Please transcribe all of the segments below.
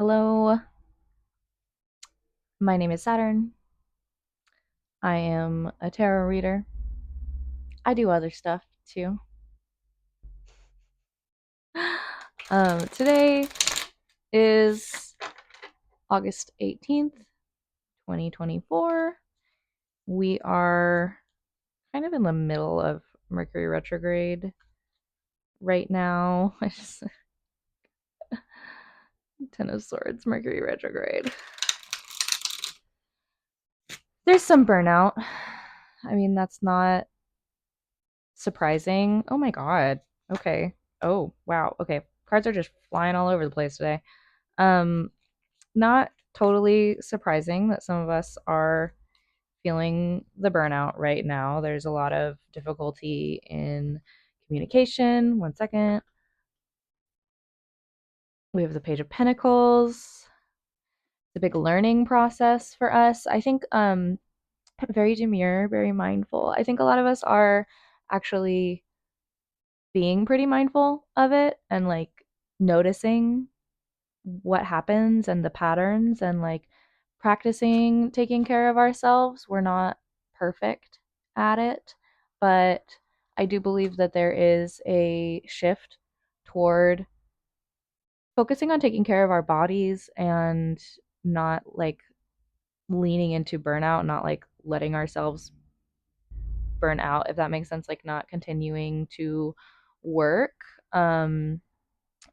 Hello, my name is Saturn. I am a tarot reader. I do other stuff too. Today is August 18th, 2024. We are kind of in the middle of Mercury Retrograde right now. Ten of Swords, Mercury Retrograde. There's some burnout. I mean, that's not surprising. Oh my god. Okay. Oh, wow. Okay. Cards are just flying all over the place today. Um, Not totally surprising that some of us are feeling the burnout right now. There's a lot of difficulty in communication. One second. We have the Page of Pentacles. The big learning process for us. I think very demure, very mindful. I think a lot of us are actually being pretty mindful of it and like noticing what happens and the patterns and like practicing taking care of ourselves. We're not perfect at it, but I do believe that there is a shift toward focusing on taking care of our bodies and not like leaning into burnout, not like letting ourselves burn out, if that makes sense, like not continuing to work um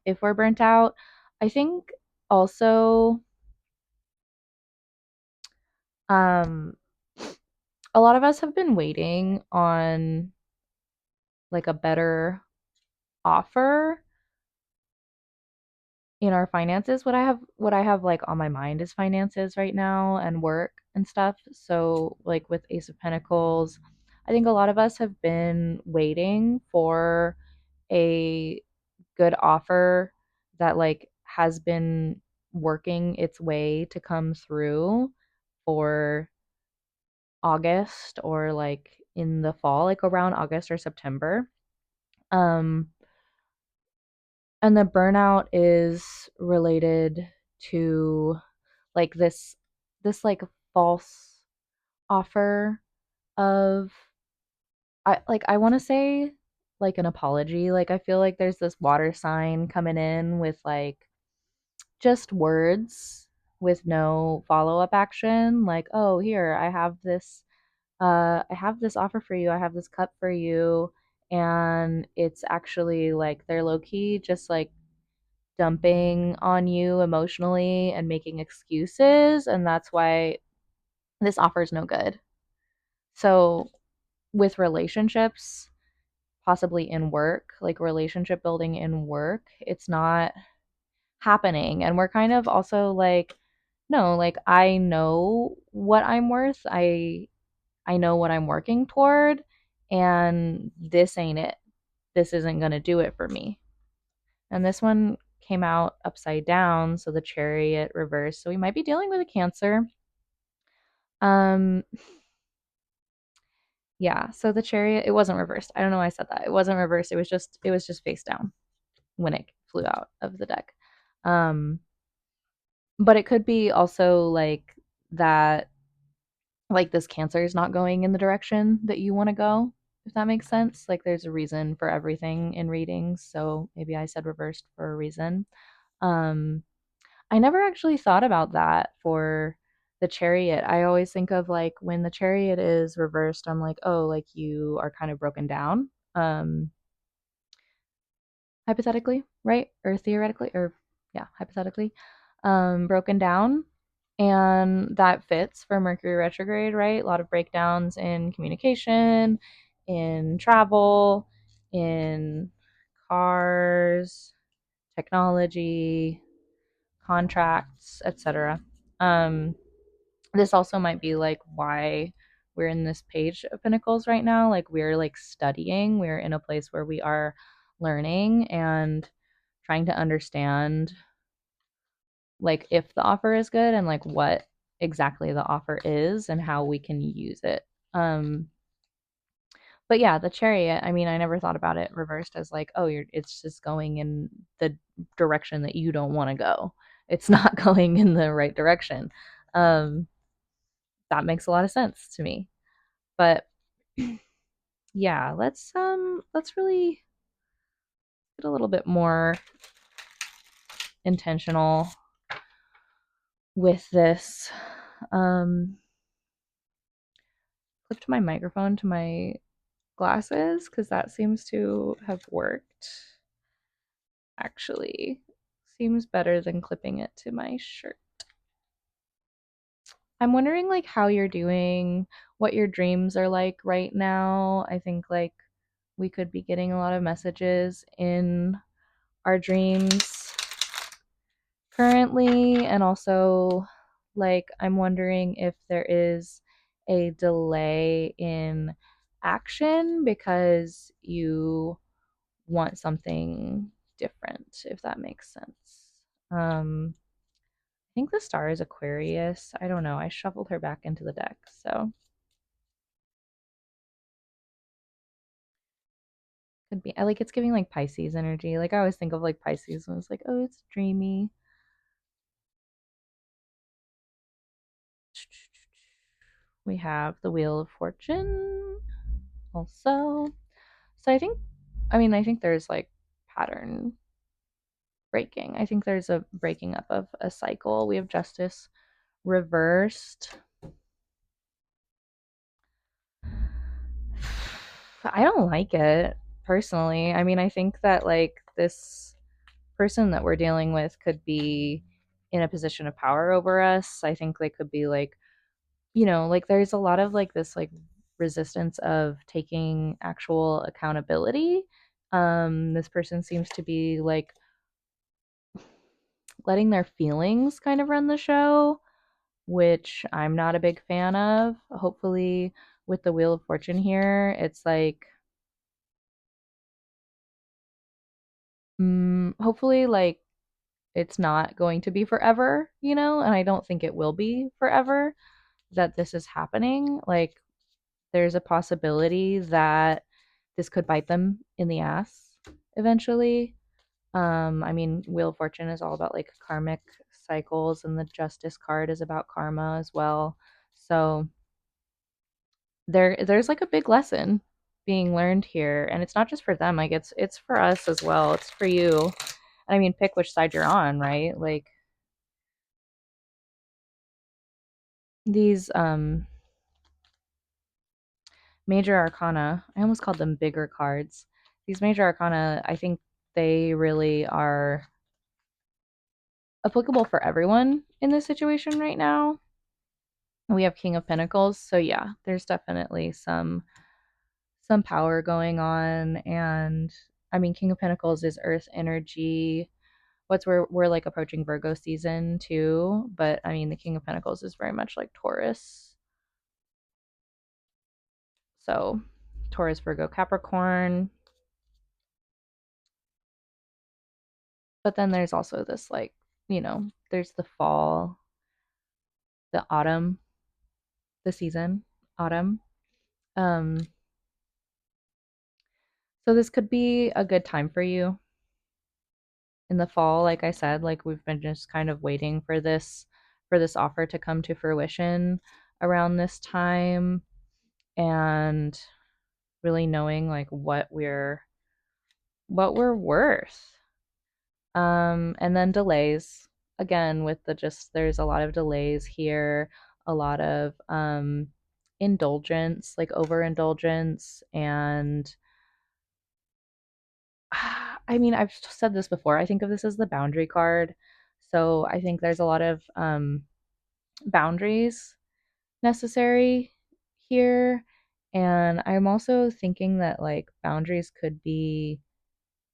if we're burnt out. I think also um a lot of us have been waiting on like a better offer in our finances. What I have like on my mind is finances right now and work and stuff. So like with Ace of Pentacles, I think a lot of us have been waiting for a good offer that like has been working its way to come through for August or like in the fall, like around August or September. Um, and the burnout is related to like this like false offer of I want to say like an apology. Like I feel like there's this water sign coming in with like just words with no follow-up action like, "Oh, here, I have this offer for you. I have this cup for you." And it's actually like they're low key just like dumping on you emotionally and making excuses. And that's why this offer is no good. So, with relationships, possibly in work, like relationship building in work, it's not happening. And we're kind of also like, no, like I know what I'm worth. I know what I'm working toward, and this ain't it. This isn't going to do it for me. And this one came out upside down, so the Chariot reversed. So we might be dealing with a Cancer. Um yeah, so the Chariot, it wasn't reversed. I don't know why I said that. It wasn't reversed. It was just face down when it flew out of the deck. Um but it could be also like that, like this Cancer is not going in the direction that you want to go, if that makes sense. Like there's a reason for everything in readings, so maybe I said reversed for a reason. um I never actually thought about that for the Chariot. I always think of like when the Chariot is reversed, I'm like, oh, like you are kind of broken down, hypothetically, right? Or theoretically, or yeah, hypothetically, broken down. And that fits for Mercury retrograde, right? A lot of breakdowns in communication, in travel, in cars, technology, contracts, etc. Um, this also might be like why we're in this Page of Pentacles right now. Like we're like studying, we're in a place where we are learning and trying to understand like if the offer is good and like what exactly the offer is and how we can use it. But yeah, the Chariot, I mean, I never thought about it reversed as like, oh, it's just going in the direction that you don't want to go. it's not going in the right direction. Um, that makes a lot of sense to me. But yeah, let's really get a little bit more intentional with this. Flipped my microphone to my glasses because that seems to have worked. Actually, seems better than clipping it to my shirt. I'm wondering like how you're doing, what your dreams are like right now. I think like we could be getting a lot of messages in our dreams currently, and also like I'm wondering if there is a delay in action because you want something different, if that makes sense. I think the star is Aquarius. I don't know. I shuffled her back into the deck, so could be. I like it's giving like Pisces energy. Like I always think of like Pisces when it's like, oh, it's dreamy. We have the Wheel of Fortune also. So I think there's like pattern breaking. I think there's a breaking up of a cycle. We have Justice reversed. I don't like it personally. I mean, I think that like this person that we're dealing with could be in a position of power over us. I think they could be like, like there's a lot of like this like resistance of taking actual accountability. This person seems to be like letting their feelings kind of run the show, which I'm not a big fan of. Hopefully, with the Wheel of Fortune here, it's like, hopefully, like, it's not going to be forever, and I don't think it will be forever that this is happening. Like, there's a possibility that this could bite them in the ass eventually. I mean, Wheel of Fortune is all about like karmic cycles, and the Justice card is about karma as well. So there's like a big lesson being learned here, and it's not just for them. Like it's for us as well. It's for you. And I mean, pick which side you're on, right? Like these major arcana. I almost called them bigger cards. These major arcana, I think they really are applicable for everyone in this situation right now. We have King of Pentacles, so yeah, there's definitely some power going on. And I mean, King of Pentacles is earth energy. We're like approaching Virgo season too, but I mean, the King of Pentacles is very much like Taurus. So, Taurus, Virgo, Capricorn. But then there's also this like, there's the fall, the autumn, the season, autumn. Um so this could be a good time for you in the fall. Like I said, like we've been just kind of waiting for this offer to come to fruition around this time, and really knowing like what we're worth. And then delays again with the just there's a lot of delays here, a lot of indulgence, like overindulgence. And I mean, I've said this before. I think of this as the boundary card. So I think there's a lot of boundaries necessary here. And I'm also thinking that like boundaries could be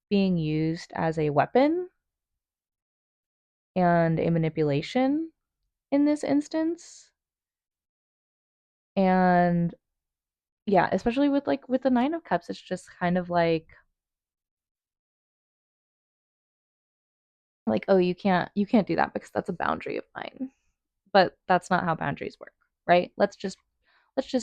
being used as a weapon and a manipulation in this instance. And yeah, especially with the 9 of cups, it's just kind of like, oh, you can't do that because that's a boundary of mine. But that's not how boundaries work, right? Let's just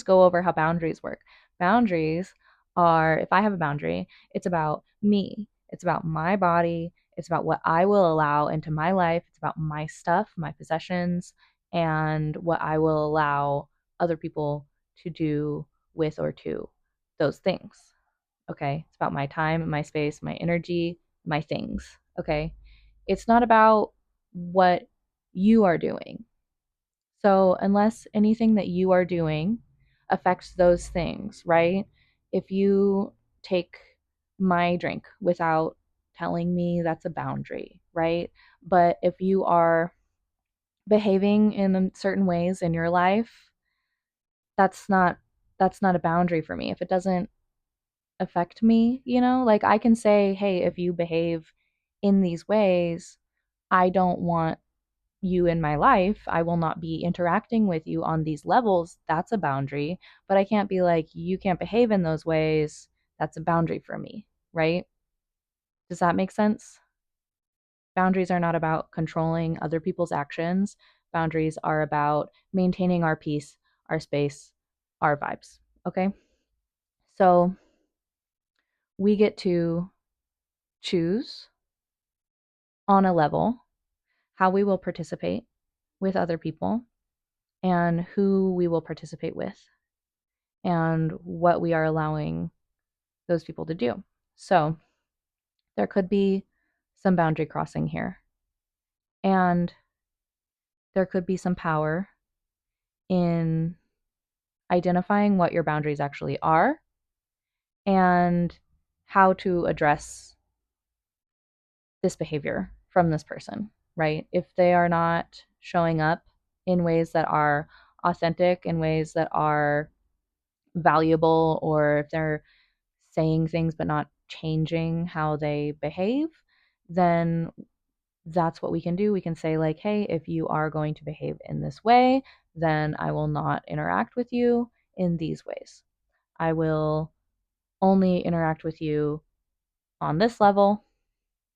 go over how boundaries work. Boundaries are, if I have a boundary, it's about me. It's about my body. It's about what I will allow into my life. It's about my stuff, my possessions, and what I will allow other people to do with or to those things. Okay. It's about my time, my space, my energy, my things. Okay. It's not about what you are doing. So, unless anything that you are doing affects those things, right? If you take my drink without telling me, that's a boundary, right? But if you are behaving in certain ways in your life, that's not that's not a boundary for me. If it doesn't affect me, like I can say, "Hey, if you behave in these ways, I don't want you in my life. I will not be interacting with you on these levels." That's a boundary. But I can't be like, you can't behave in those ways. That's a boundary for me, right? Does that make sense? Boundaries are not about controlling other people's actions. Boundaries are about maintaining our peace, our space, our vibes. Okay. So we get to choose on a level how we will participate with other people and who we will participate with and what we are allowing those people to do. So there could be some boundary crossing here, and there could be some power in identifying what your boundaries actually are and how to address this behavior from this person, right? If they are not showing up in ways that are authentic, in ways that are valuable, or if they're saying things but not changing how they behave, then that's what we can do. We can say, like, hey, if you are going to behave in this way, then I will not interact with you in these ways. I will only interact with you on this level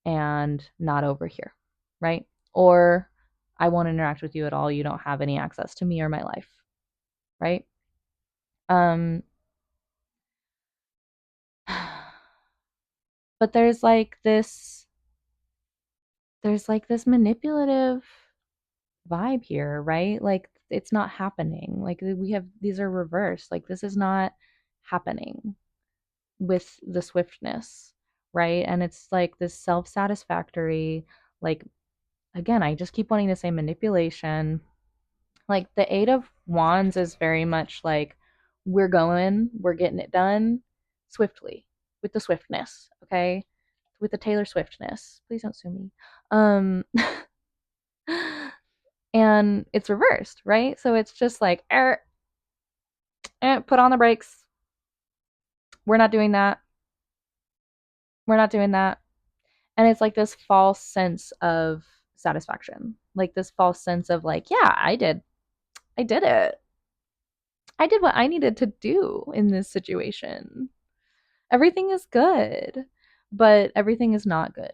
and not over here, right? Or I won't interact with you at all. You don't have any access to me or my life, right? Um, but there's like this manipulative vibe here, right? Like it's not happening. Like we have these are reversed. Like this is not happening with the swiftness, right? And it's like this self-satisfactory, like again, I just keep wanting to say manipulation. Like the 8 of Wands is very much like we're getting it done swiftly with the swiftness, okay? With the Taylor Swiftness. Please don't sue me. Um and it's reversed, right? So it's just like, put on the brakes. We're not doing that. We're not doing that. And it's like this false sense of satisfaction, like this false sense of like, yeah, I did it. I did what I needed to do in this situation. Everything is good, but everything is not good.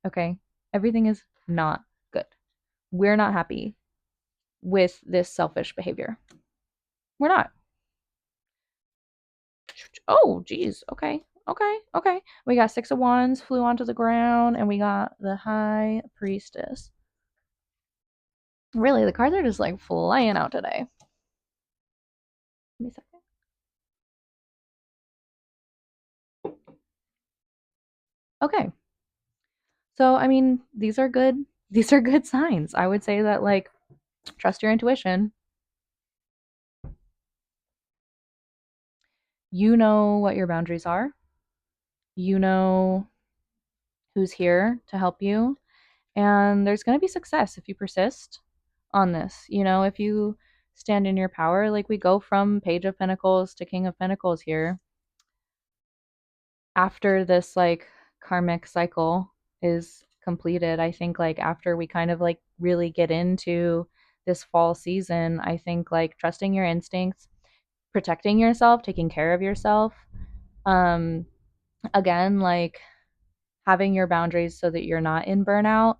Okay? Everything is not good. We're not happy with this selfish behavior. We're not. Oh, geez. Okay. Okay. Okay. We got 6 of Wands flew onto the ground, and we got the High Priestess. Really, the cards are just like flying out today. Give me a second. Okay. So, I mean, these are good. These are good signs. I would say that, like, trust your intuition. You know what your boundaries are. You know who's here to help you. And there's going to be success if you persist on this. If you stand in your power, like we go from Page of Pentacles to King of Pentacles here. After this, like, karmic cycle is completed, I think, like, after we kind of, like, really get into this fall season, I think, like, trusting your instincts, protecting yourself, taking care of yourself, um, again, like, having your boundaries so that you're not in burnout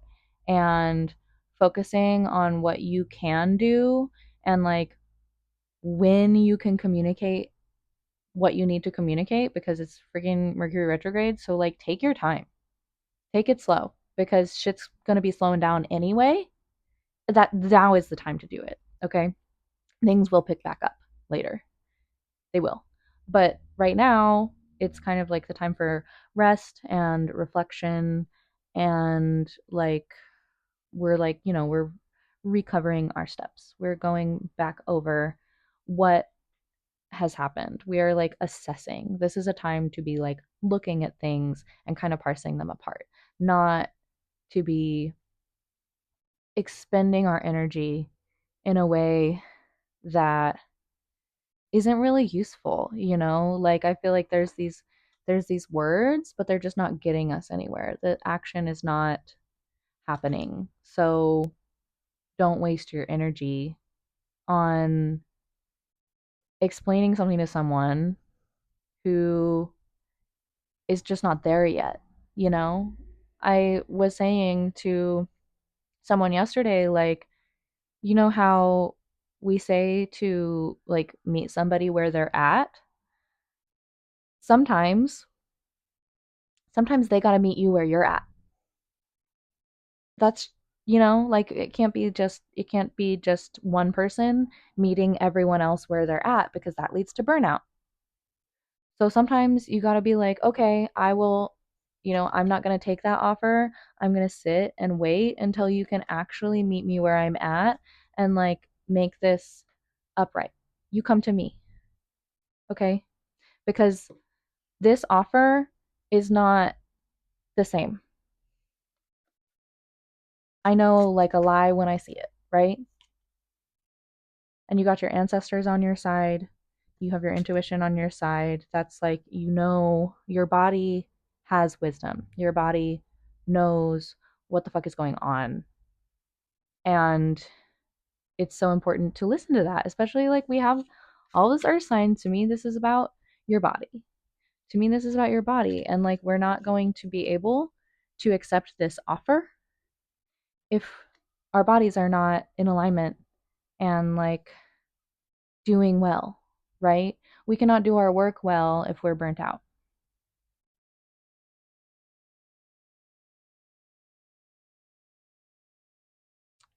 and focusing on what you can do and like when you can communicate what you need to communicate because it's freaking Mercury retrograde. So like take your time. Take it slow. because shit's going to be slowing down anyway. That now is the time to do it. Okay. Things will pick back up later. They will. But right now, it's kind of like the time for rest and reflection and like we're like, we're recovering our steps. We're going back over what has happened. We are like assessing. This is a time to be like looking at things and kind of parsing them apart, not to be expending our energy in a way that isn't really useful, Like I feel like there's these words, but they're just not getting us anywhere. The action is not happening. So don't waste your energy on explaining something to someone who is just not there yet, you know? I was saying to someone yesterday, like, you know how we say to like meet somebody where they're at? Sometimes, sometimes they got to meet you where you're at. That's, like it can't be just one person meeting everyone else where they're at because that leads to burnout. So sometimes you got to be like, okay, I'm not going to take that offer. I'm going to sit and wait until you can actually meet me where I'm at and like make this upright. You come to me, okay? Because this offer is not the same. I know like a lie when I see it, right? And you got your ancestors on your side. You have your intuition on your side. That's like, your body has wisdom. Your body knows what the fuck is going on. And it's so important to listen to that, especially like we have all this earth sign. To me, this is about your body. To me, this is about your body. And like, we're not going to be able to accept this offer if our bodies are not in alignment and like doing well, right? We cannot do our work well if we're burnt out.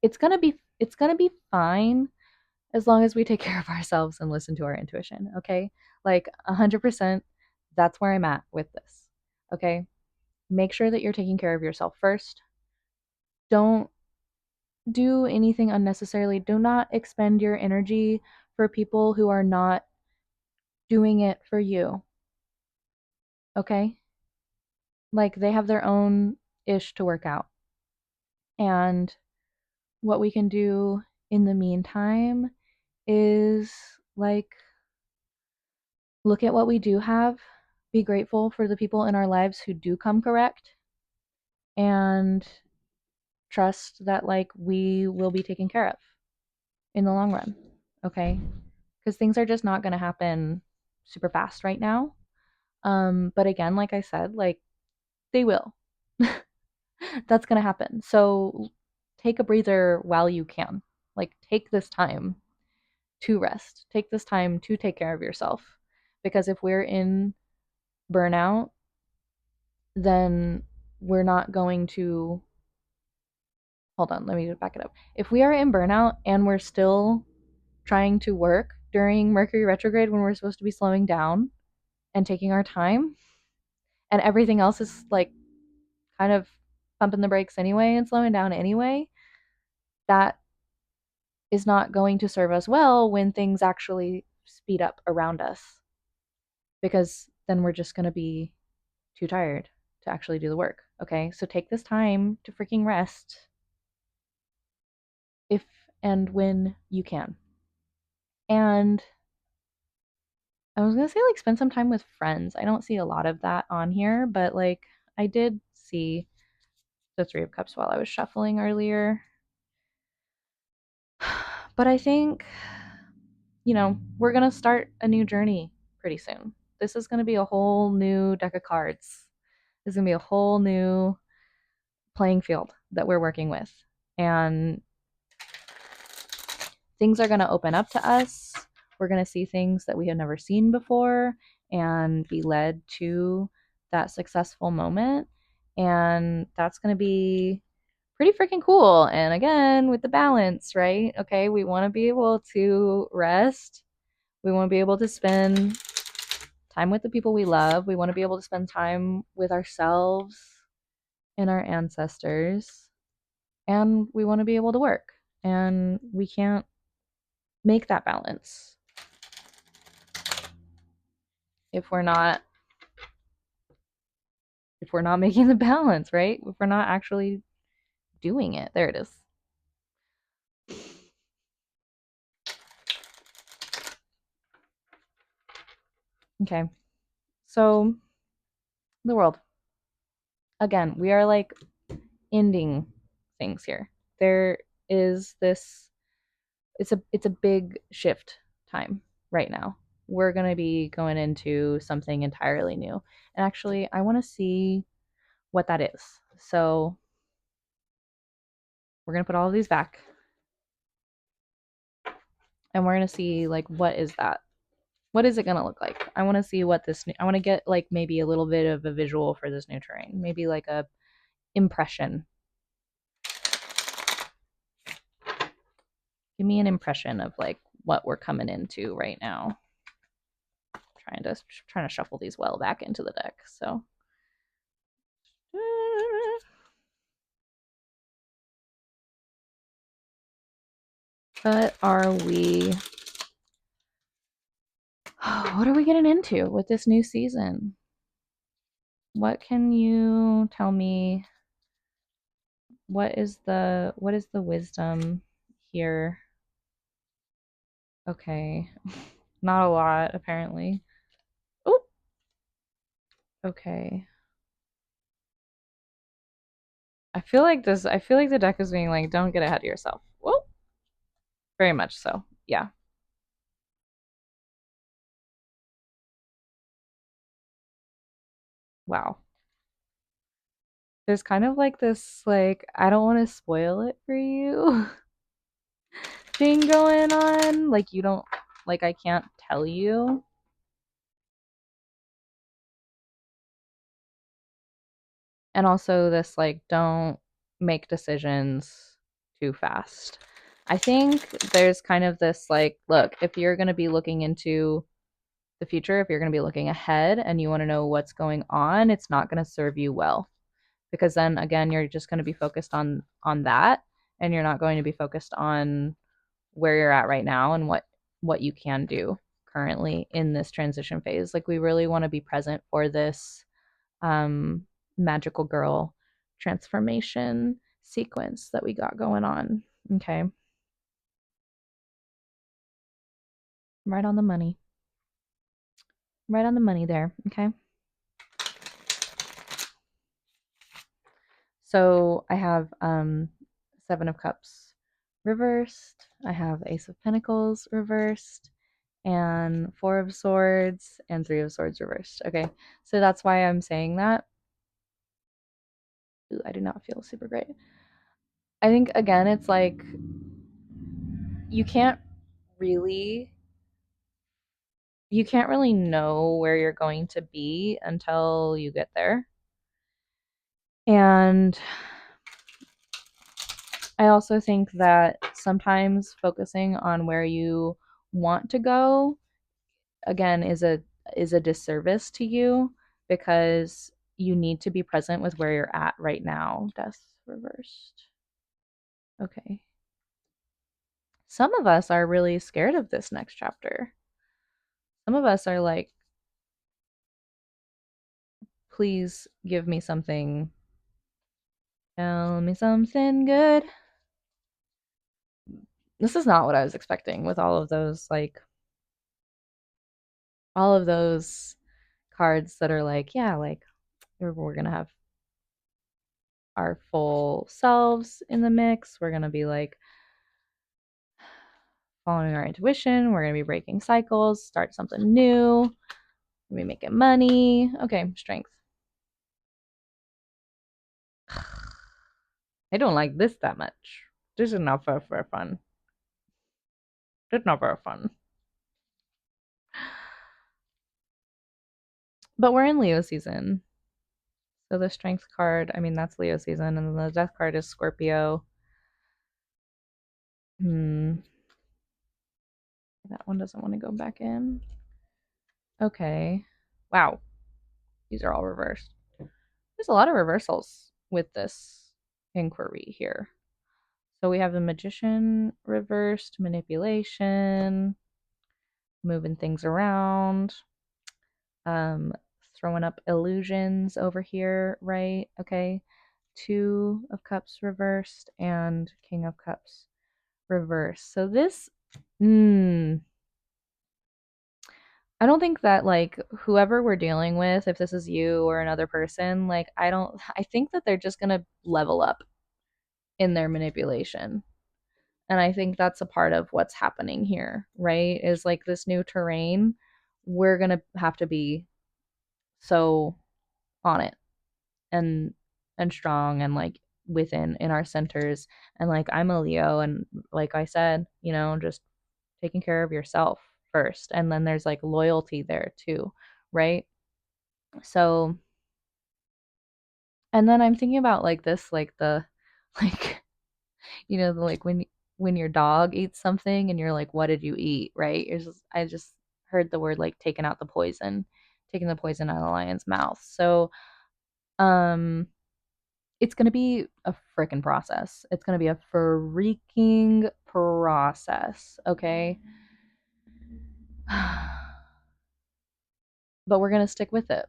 It's going to be fine as long as we take care of ourselves and listen to our intuition, okay? Like 100%, that's where I'm at with this. Okay? Make sure that you're taking care of yourself first. Don't do anything unnecessarily. Do not expend your energy for people who are not doing it for you. Okay? Like they have their own ish to work out. And what we can do in the meantime is like look at what we do have, be grateful for the people in our lives who do come correct, and trust that like we will be taken care of in the long run. Okay? Because things are just not going to happen super fast right now. But again, like I said, like they will. That's going to happen. So take a breather while you can. Like take this time to rest. Take this time to take care of yourself. Because if we're in burnout, then we're not going to. Hold on, let me back it up. If we are in burnout and we're still trying to work during Mercury retrograde when we're supposed to be slowing down and taking our time, and everything else is like kind of pumping the brakes anyway and slowing down anyway, that is not going to serve us well when things actually speed up around us because then we're just going to be too tired to actually do the work. Okay, so take this time to freaking rest if and when you can. And I was gonna say like spend some time with friends. I don't see a lot of that on here, but like I did see the Three of Cups while I was shuffling earlier. But I think, we're gonna start a new journey pretty soon. This is gonna be a whole new deck of cards. This is gonna be a whole new playing field that we're working with. And things are gonna open up to us. We're gonna see things that we have never seen before and be led to that successful moment. And that's going to be pretty freaking cool. And again, with the balance, right? Okay, we want to be able to rest. We want to be able to spend time with the people we love. We want to be able to spend time with ourselves and our ancestors. And we want to be able to work. And we can't make that balance if we're not making the balance, right? If we're not actually doing it. There it is. Okay. So, the world. Again, we are like ending things here. There is this it's a big shift time right now. We're going to be going into something entirely new. And actually, I want to see what that is. So, we're going to put all of these back and we're going to see like what is that? What is it going to look like? I want to see what I want to get like maybe a little bit of a visual for this new terrain. Maybe like a impression. Give me an impression of like what we're coming into right now. Trying to shuffle these well back into the deck. So what are we what are we getting into with this new season? What can you tell me? What is the wisdom here? Okay. Not a lot, apparently. Oh, okay. I feel like the deck is being like, don't get ahead of yourself. Well, very much so. Yeah. Wow. There's kind of like this, like, I don't want to spoil it for you thing going on. Like, you don't, like, I can't tell you. And also, this, like, don't make decisions too fast. I think there's kind of this, like, look, if you're going to be looking into the future, if you're going to be looking ahead and you want to know what's going on, it's not going to serve you well because then again you're just going to be focused on that and you're not going to be focused on where you're at right now and what you can do currently in this transition phase. Like we really want to be present for this um magical girl transformation sequence that we got going on. Okay. Right on the money. Right on the money there. Okay. So I have Seven of Cups reversed. I have Ace of Pentacles reversed and Four of Swords and Three of Swords reversed. Okay, so that's why I'm saying that. Ooh, I do not feel super great. I think again, it's like you can't really you can't really know where you're going to be until you get there. And I also think that sometimes focusing on where you want to go again is a disservice to you because you need to be present with where you're at right now. Death reversed. Okay. Some of us are really scared of this next chapter. Some of us are like, please give me something. Tell me something good. This is not what I was expecting with all of those cards that are like, yeah, like we're gonna have our full selves in the mix. We're gonna be like following our intuition. We're gonna be breaking cycles, start something new. We're making money. Okay, strength. I don't like this that much. This is not for fun. It's not very fun. But we're in Leo season. So the strength card, I mean, that's Leo season, and then the death card is Scorpio. Hmm. That one doesn't want to go back in. Okay. Wow. These are all reversed. There's a lot of reversals with this inquiry here. So we have the magician reversed, manipulation, moving things around, um, throwing up illusions over here, right? Okay. Two of Cups reversed and King of Cups reversed. So this, mm, I don't think that like whoever we're dealing with, if this is you or another person, like I think that they're just gonna level up in their manipulation. And I think that's a part of what's happening here, right? Is like this new terrain, we're gonna have to be so on it and strong and like within in our centers. And like I'm a Leo, and like I said, just taking care of yourself first. And then there's like loyalty there too, right? So, and then I'm thinking about like this, like the, like, like when your dog eats something and you're like, what did you eat? Right? I just heard the word like taking the poison out of the lion's mouth. So, um, it's going to be a freaking process. It's going to be a freaking process. Okay. But we're going to stick with it.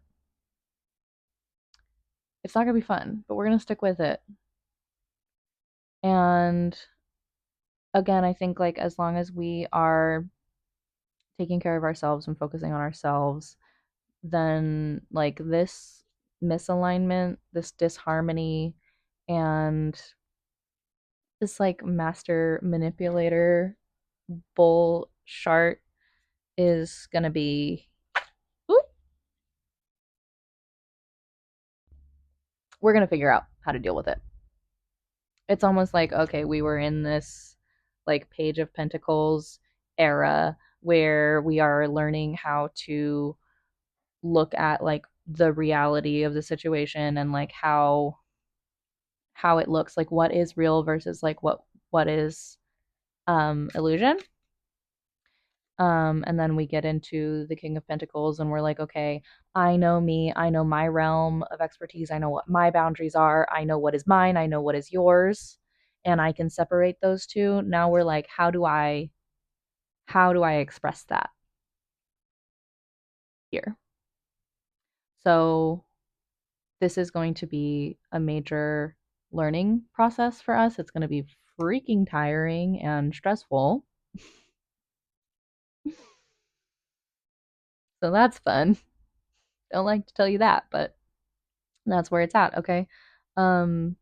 It's not going to be fun, but we're going to stick with it. And again, I think like as long as we are taking care of ourselves and focusing on ourselves, then like this misalignment, this disharmony, and this like master manipulator bull chart is going to be, ooh, we're going to figure out how to deal with it. It's almost like, okay, we were in this like Page of Pentacles era where we are learning how to look at like the reality of the situation and like how it looks, like what is real versus like what is illusion. And then we get into the King of Pentacles and we're like, okay, I know me, I know my realm of expertise, I know what my boundaries are, I know what is mine, I know what is yours, and I can separate those two. Now we're like, how do I express that here? So this is going to be a major learning process for us. It's going to be freaking tiring and stressful. So that's fun. Don't like to tell you that, but that's where it's at, okay? Um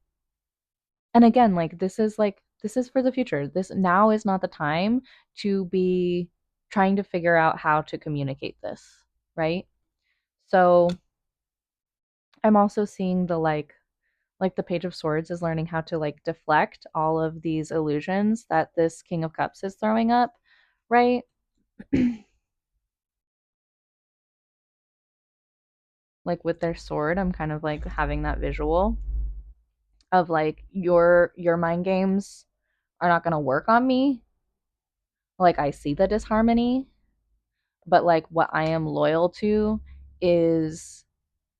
and again, like this is for the future. This now is not the time to be trying to figure out how to communicate this, right? So I'm also seeing the like the Page of Swords is learning how to like deflect all of these illusions that this King of Cups is throwing up, right? Like with their sword, I'm kind of like having that visual of like your mind games are not going to work on me. Like I see the disharmony, but like what I am loyal to is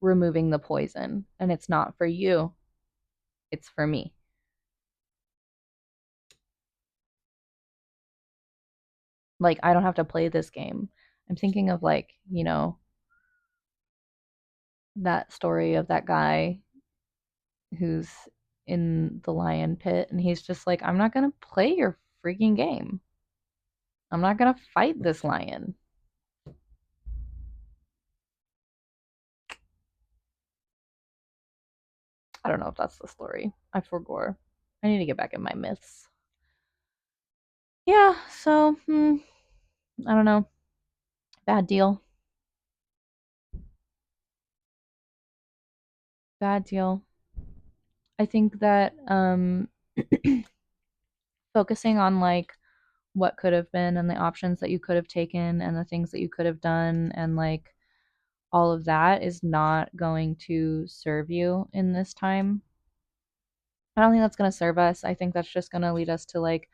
removing the poison, and it's not for you, it's for me. Like I don't have to play this game. I'm thinking of like, that story of that guy who's in the lion pit and he's just like, I'm not going to play your freaking game. I'm not going to fight this lion. I don't know if that's the story. I forgot. I need to get back in my myths. Yeah, so I don't know. Bad deal. Bad deal. I think that focusing on like what could have been and the options that you could have taken and the things that you could have done and like all of that is not going to serve you in this time. I don't think that's going to serve us. I think that's just going to lead us to like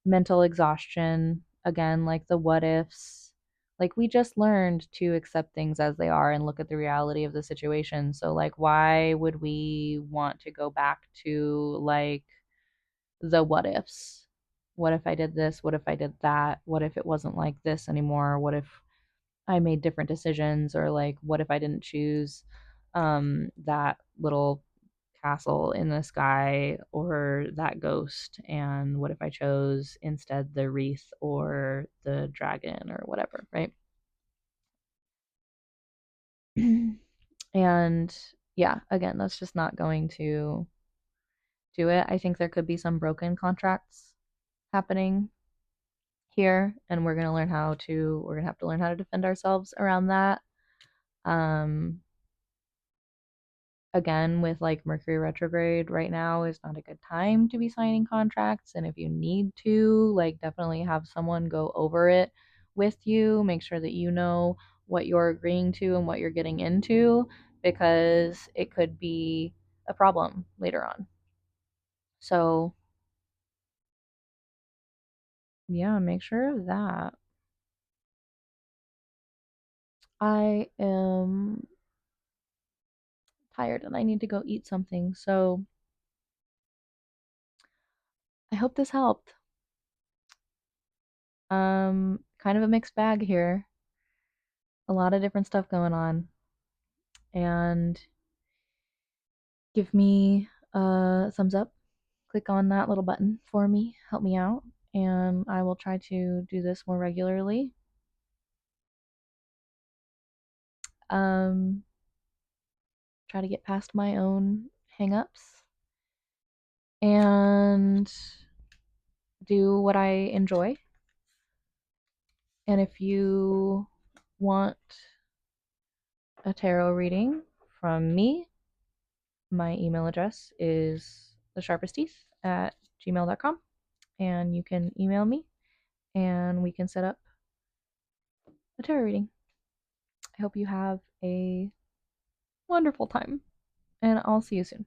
mental exhaustion again, like the what ifs. Like we just learned to accept things as they are and look at the reality of the situation. So like why would we want to go back to like the what ifs? What if I did this? What if I did that? What if it wasn't like this anymore? What if I made different decisions? Or like what if I didn't choose that little castle in the sky or that ghost, and what if I chose instead the wreath or the dragon or whatever, right? And yeah, again, that's just not going to do it. I think there could be some broken contracts happening here, and we're gonna have to learn how to defend ourselves around that. um Again, with like Mercury retrograde right now is not a good time to be signing contracts. And if you need to, like, definitely have someone go over it with you, make sure that you know what you're agreeing to and what you're getting into, because it could be a problem later on. So, yeah, make sure of that. I am tired and I need to go eat something. So, I hope this helped. Kind of a mixed bag here. A lot of different stuff going on. And give me a thumbs up. Click on that little button for me. Help me out. And I will try to do this more regularly. Um, Try to get past my own hangups and do what I enjoy. And if you want a tarot reading from me, my email address is thesharpesteeth@gmail.com. And you can email me and we can set up a tarot reading. I hope you have a wonderful time, and I'll see you soon.